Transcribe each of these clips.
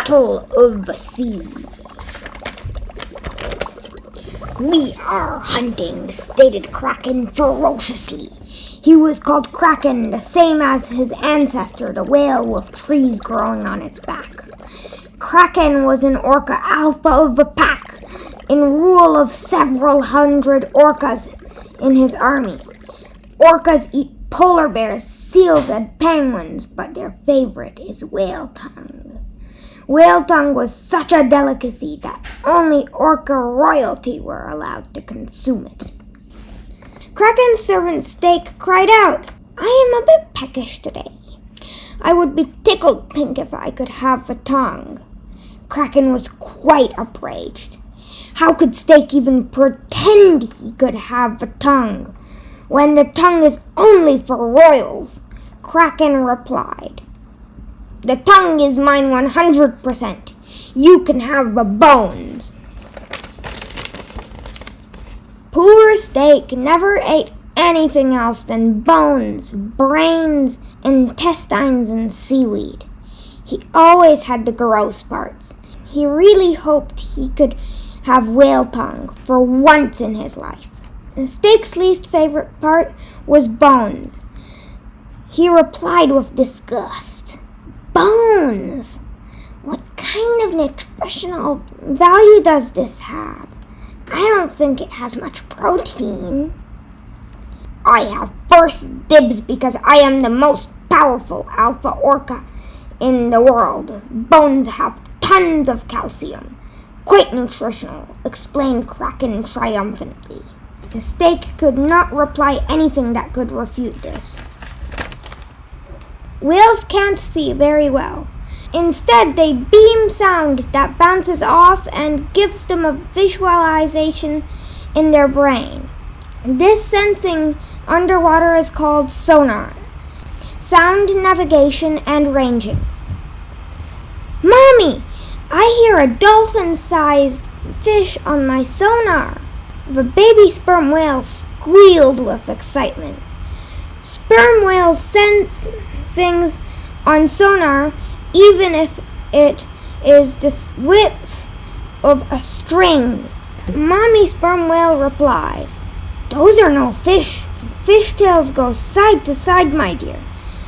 Battle of the Sea. "We are hunting," stated Kraken ferociously. He was called Kraken, the same as his ancestor, the whale with trees growing on its back. Kraken was an orca alpha of the pack, in rule of several hundred orcas in his army. Orcas eat polar bears, seals, and penguins, but their favorite is whale tongue. Whale tongue was such a delicacy that only orca royalty were allowed to consume it. Kraken's servant Steak cried out, "I am a bit peckish today. I would be tickled pink if I could have the tongue." Kraken was quite outraged. How could Steak even pretend he could have the tongue, when the tongue is only for royals? Kraken replied, "The tongue is mine 100%. You can have the bones." Poor Steak never ate anything else than bones, brains, intestines, and seaweed. He always had the gross parts. He really hoped he could have whale tongue for once in his life. Steak's least favorite part was bones. He replied with disgust, "Bones? What kind of nutritional value does this have? I don't think it has much protein." "I have first dibs because I am the most powerful alpha orca in the world. Bones have tons of calcium. Quite nutritional," explained Kraken triumphantly. Steak could not reply anything that could refute this. Whales can't see very well. Instead, they beam sound that bounces off and gives them a visualization in their brain. This sensing underwater is called sonar, sound navigation and ranging. "Mommy, I hear a dolphin-sized fish on my sonar." The baby sperm whale squealed with excitement. Sperm whales sense things on sonar even if it is the width of a string. Mommy sperm whale replied, "Those are no fish. Fish tails go side to side, my dear.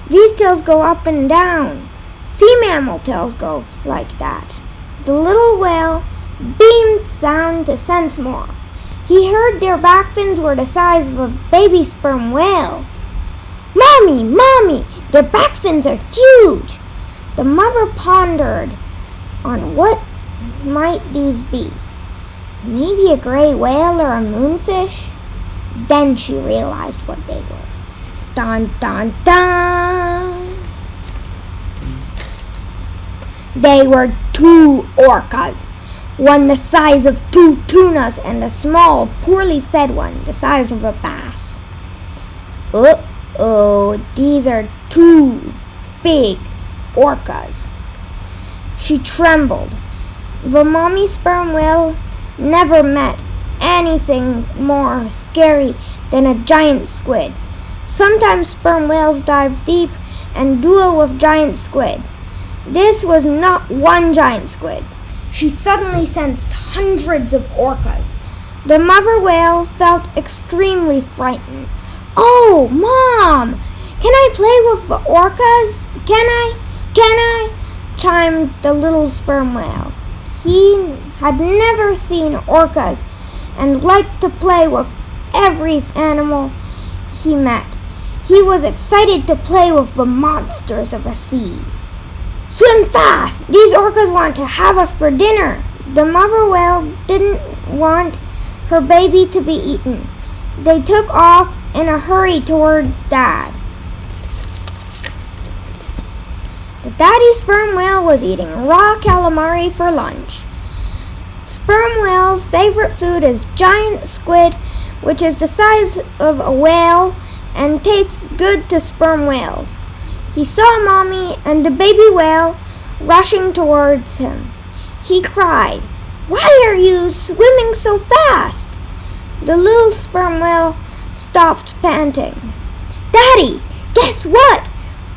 These tails go up and down. Sea mammal tails go like that." The little whale beamed sound to sense more. He heard their back fins were the size of a baby sperm whale. Mommy, their back fins are huge." The mother pondered on what might these be. Maybe a gray whale or a moonfish? Then she realized what they were. Dun, dun, dun! They were two orcas, one the size of two tunas and a small, poorly fed one the size of a bass. Uh-oh, these are two big orcas. She trembled. The mommy sperm whale never met anything more scary than a giant squid. Sometimes sperm whales dive deep and duel with giant squid. This was not one giant squid. She suddenly sensed hundreds of orcas. The mother whale felt extremely frightened. "Oh, Mom! Can I play with the orcas? Can I? Chimed the little sperm whale. He had never seen orcas and liked to play with every animal he met. He was excited to play with the monsters of the sea. "Swim fast! These orcas want to have us for dinner." The mother whale didn't want her baby to be eaten. They took off in a hurry towards Dad. The daddy sperm whale was eating raw calamari for lunch. Sperm whale's favorite food is giant squid, which is the size of a whale and tastes good to sperm whales. He saw Mommy and the baby whale rushing towards him. He cried, "Why are you swimming so fast?" The little sperm whale stopped panting. "Daddy, guess what?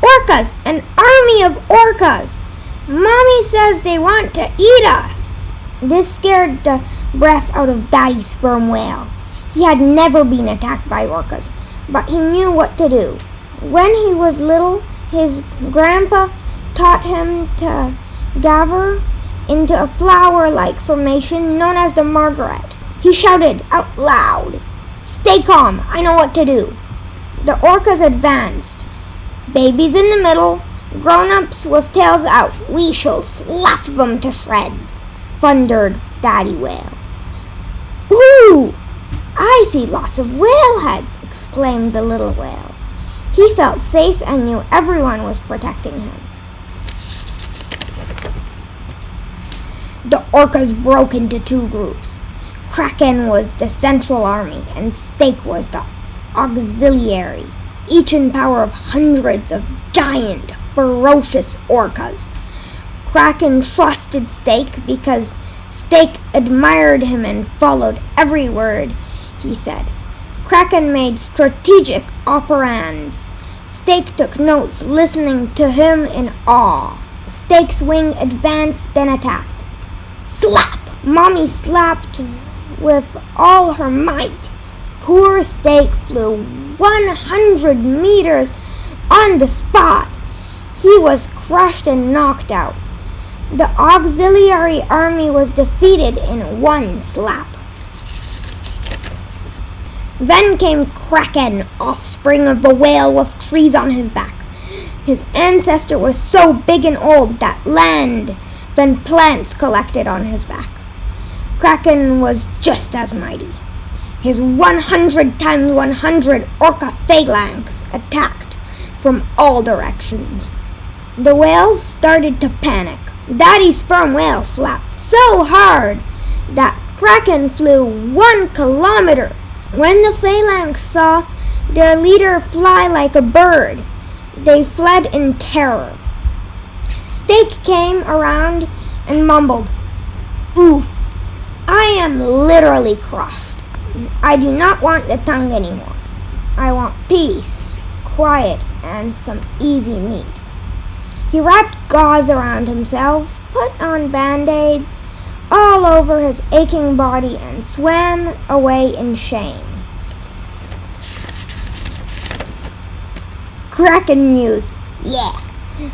Orcas! An army of orcas!" Mommy says they want to eat us. This scared the breath out of Daddy Sperm Whale. He had never been attacked by orcas, but he knew what to do. When he was little, his grandpa taught him to gather into a flower-like formation known as the Margaret. He shouted out loud, "Stay calm, I know what to do." The orcas advanced. Babies in the middle, grown-ups with tails out. "We shall slap them to shreds," thundered Daddy Whale. "Ooh, I see lots of whale heads," exclaimed the little whale. He felt safe and knew everyone was protecting him. The orcas broke into two groups. Kraken was the central army and Steak was the auxiliary, each in power of hundreds of giant, ferocious orcas. Kraken trusted Steak because Steak admired him and followed every word he said. Kraken made strategic operands. Steak took notes, listening to him in awe. Steak's wing advanced, then attacked. Slap! Mommy slapped with all her might. Poor Steak flew 100 meters on the spot. He was crushed and knocked out. The auxiliary army was defeated in one slap. Then came Kraken, offspring of a whale with trees on his back. His ancestor was so big and old that land then plants collected on his back. Kraken was just as mighty. His 100 times 100 orca phalanx attacked from all directions. The whales started to panic. Daddy Sperm Whale slapped so hard that Kraken flew 1 kilometer. When the phalanx saw their leader fly like a bird, they fled in terror. Steak came around and mumbled, "Oof, I am literally crushed. I do not want the tongue anymore. I want peace, quiet, and some easy meat." He wrapped gauze around himself, put on band-aids all over his aching body, and swam away in shame. Kraken mused, "Yeah,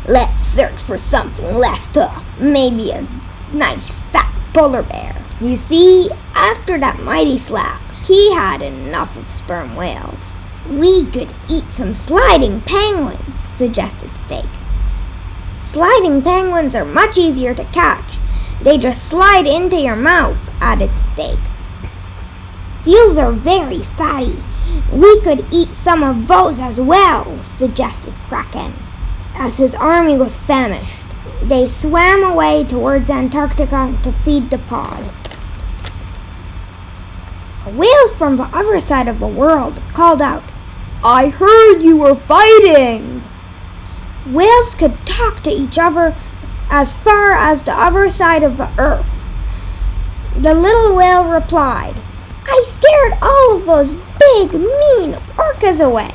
let's search for something less tough, maybe a nice fat polar bear." You see, after that mighty slap, he had enough of sperm whales. "We could eat some sliding penguins," suggested Steak. "Sliding penguins are much easier to catch. They just slide into your mouth," added Steak. "Seals are very fatty. We could eat some of those as well," suggested Kraken. As his army was famished, they swam away towards Antarctica to feed the pod. A whale from the other side of the world called out, "I heard you were fighting." Whales could talk to each other as far as the other side of the earth. The little whale replied, "I scared all of those big, mean orcas away."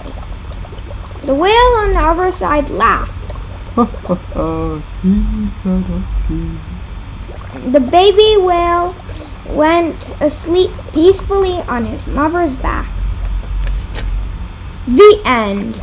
The whale on the other side laughed. The baby whale went asleep peacefully on his mother's back. The end.